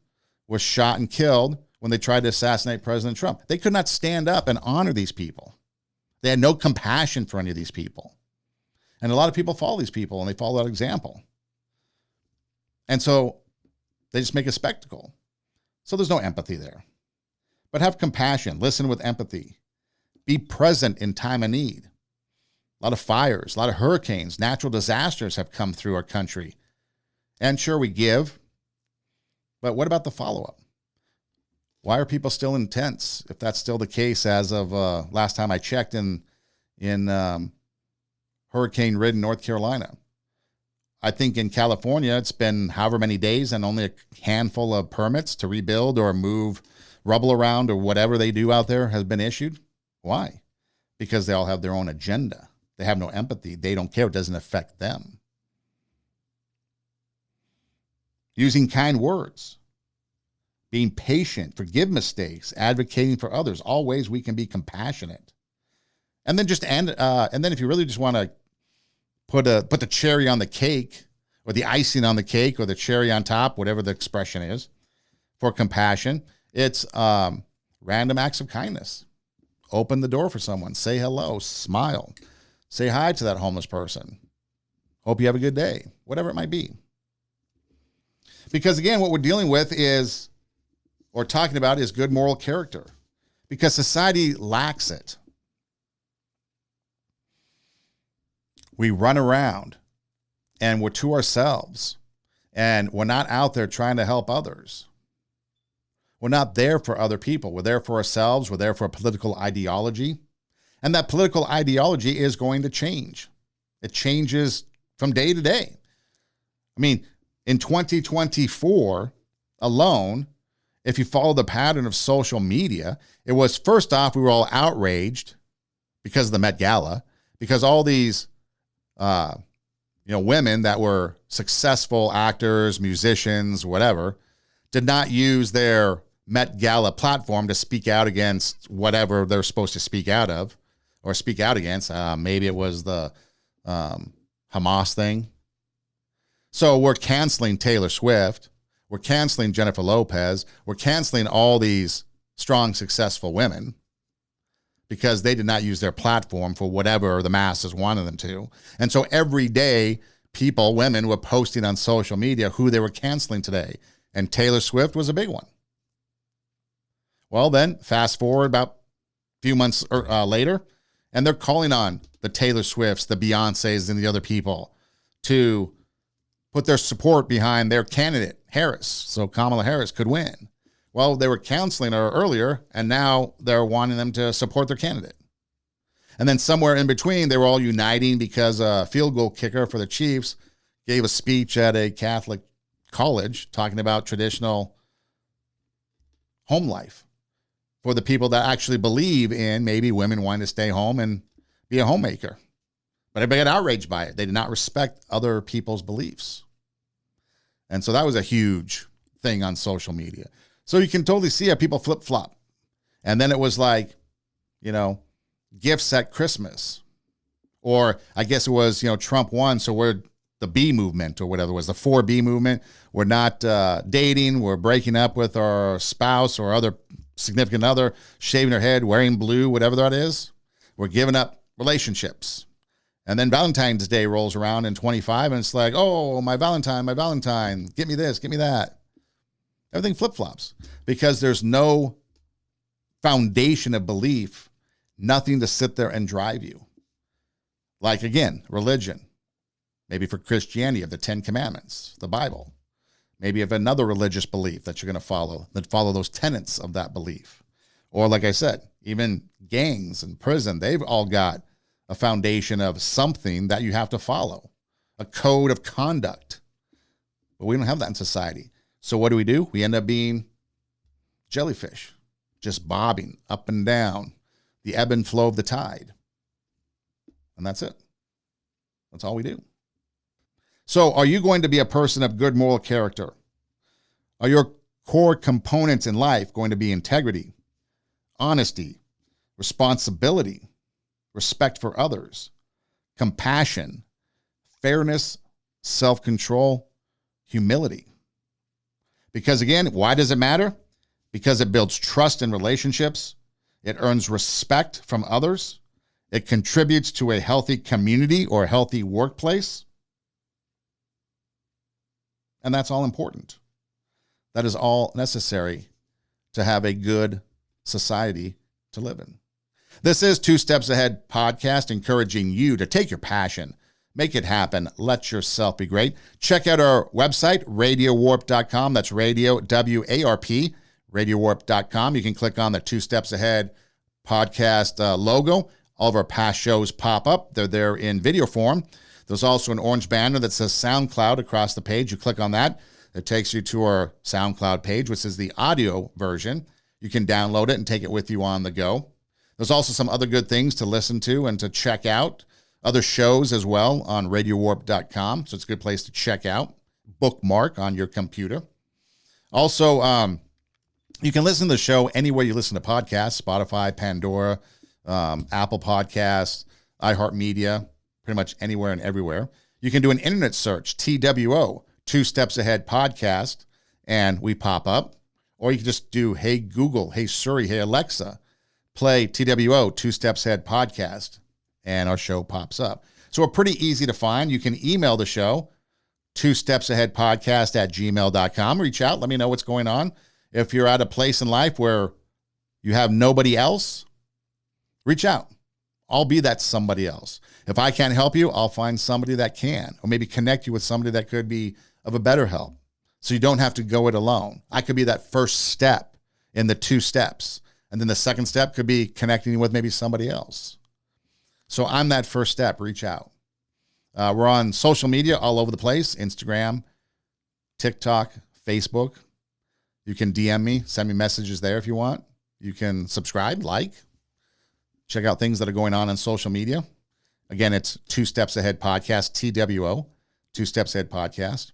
was shot and killed when they tried to assassinate President Trump. They could not stand up and honor these people. They had no compassion for any of these people. And a lot of people follow these people, and they follow that example. And so they just make a spectacle. So there's no empathy there. But have compassion. Listen with empathy. Be present in time of need. A lot of fires, a lot of hurricanes, natural disasters have come through our country. And sure, we give. But what about the follow-up? Why are people still in tents, if that's still the case as of last time I checked in hurricane-ridden North Carolina? I think in California, it's been however many days and only a handful of permits to rebuild or move rubble around or whatever they do out there has been issued. Why? Because they all have their own agenda. They have no empathy. They don't care. It doesn't affect them. Using kind words. Being patient, forgive mistakes, advocating for others, all ways we can be compassionate. And then and then if you really just want to put the cherry on the cake, or the icing on the cake, or the cherry on top, whatever the expression is, for compassion, it's random acts of kindness. Open the door for someone, say hello, smile, say hi to that homeless person. Hope you have a good day, whatever it might be. Because again, what we're dealing with is, or talking about, is good moral character, because society lacks it. We run around and we're to ourselves, and we're not out there trying to help others. We're not there for other people. We're there for ourselves. We're there for a political ideology. And that political ideology is going to change. It changes from day to day. I mean, in 2024 alone, if you follow the pattern of social media, it was, first off, we were all outraged because of the Met Gala, because all these women that were successful actors, musicians, whatever, did not use their Met Gala platform to speak out against whatever they're supposed to speak out of or speak out against. Maybe it was the Hamas thing. So we're canceling Taylor Swift. We're canceling Jennifer Lopez. We're canceling all these strong, successful women because they did not use their platform for whatever the masses wanted them to. And so every day, women were posting on social media who they were canceling today. And Taylor Swift was a big one. Well, then fast forward about a few months later, and they're calling on the Taylor Swifts, the Beyoncés, and the other people to put their support behind their candidate, Harris, so Kamala Harris could win. Well, they were counseling her earlier, and now they're wanting them to support their candidate. And then somewhere in between, they were all uniting because a field goal kicker for the Chiefs gave a speech at a Catholic college talking about traditional home life for the people that actually believe in maybe women wanting to stay home and be a homemaker. But everybody got outraged by it. They did not respect other people's beliefs. And so that was a huge thing on social media. So you can totally see how people flip-flop. And then it was like, gifts at Christmas. Or I guess it was, Trump won, so we're the B movement or whatever it was, the 4B movement. We're not dating. We're breaking up with our spouse or other significant other, shaving their head, wearing blue, whatever that is. We're giving up relationships. And then Valentine's Day rolls around in 25, and it's like, oh, my Valentine, get me this, get me that. Everything flip-flops because there's no foundation of belief, nothing to sit there and drive you. Like, again, religion. Maybe for Christianity, of the 10 Commandments, the Bible. Maybe you have another religious belief that you're going to follow, that follow those tenets of that belief. Or like I said, even gangs in prison, they've all got a foundation of something that you have to follow, a code of conduct. But we don't have that in society. So what do? We end up being jellyfish, just bobbing up and down, the ebb and flow of the tide. And that's it. That's all we do. So are you going to be a person of good moral character? Are your core components in life going to be integrity, honesty, responsibility, respect for others, compassion, fairness, self-control, humility? Because again, why does it matter? Because it builds trust in relationships. It earns respect from others. It contributes to a healthy community or a healthy workplace. And that's all important. That is all necessary to have a good society to live in. This is Two Steps Ahead podcast, encouraging you to take your passion, make it happen, let yourself be great. Check out our website, radiowarp.com. That's radio, W-A-R-P, radiowarp.com. You can click on the Two Steps Ahead podcast logo. All of our past shows pop up. They're there in video form. There's also an orange banner that says SoundCloud across the page. You click on that. It takes you to our SoundCloud page, which is the audio version. You can download it and take it with you on the go. There's also some other good things to listen to and to check out. Other shows as well on radiowarp.com. So it's a good place to check out. Bookmark on your computer. Also, you can listen to the show anywhere you listen to podcasts, Spotify, Pandora, Apple Podcasts, iHeartMedia, pretty much anywhere and everywhere. You can do an internet search, TWO, Two Steps Ahead podcast, and we pop up. Or you can just do, hey Google, hey Siri, hey Alexa, play TWO, Two Steps Ahead podcast, and our show pops up. So we're pretty easy to find. You can email the show, twostepsaheadpodcast@gmail.com. Reach out, let me know what's going on. If you're at a place in life where you have nobody else, reach out. I'll be that somebody else. If I can't help you, I'll find somebody that can, or maybe connect you with somebody that could be of a better help. So you don't have to go it alone. I could be that first step in the 2 steps. And then the second step could be connecting you with maybe somebody else. So I'm that first step. Reach out. We're on social media all over the place. Instagram, TikTok, Facebook. You can DM me, send me messages there if you want. You can subscribe, like, check out things that are going on social media. Again, it's Two Steps Ahead podcast, TWO, Two Steps Ahead podcast.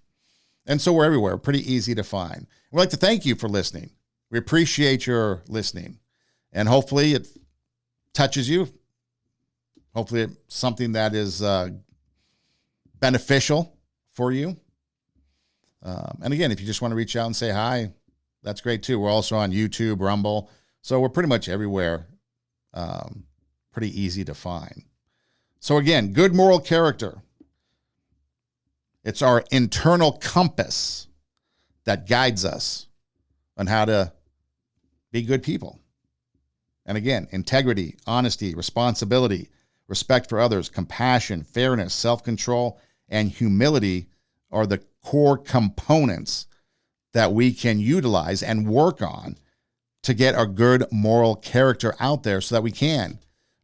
And so we're everywhere, pretty easy to find. We'd like to thank you for listening. We appreciate your listening. And hopefully it touches you. Hopefully it's something that is beneficial for you. And again, if you just want to reach out and say hi, that's great too. We're also on YouTube, Rumble. So we're pretty much everywhere. Pretty easy to find. So again, good moral character. It's our internal compass that guides us on how to be good people. And again, integrity, honesty, responsibility, respect for others, compassion, fairness, self-control, and humility are the core components that we can utilize and work on to get our good moral character out there so that we can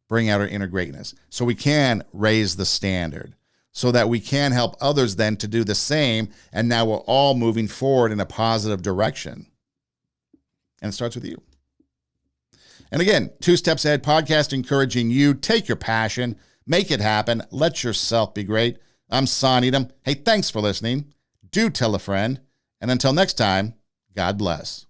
bring out our inner greatness, so we can raise the standard, so that we can help others then to do the same, and now we're all moving forward in a positive direction. And it starts with you. And again, Two Steps Ahead podcast, encouraging you, take your passion, make it happen, let yourself be great. I'm Son Edom. Hey, thanks for listening. Do tell a friend. And until next time, God bless.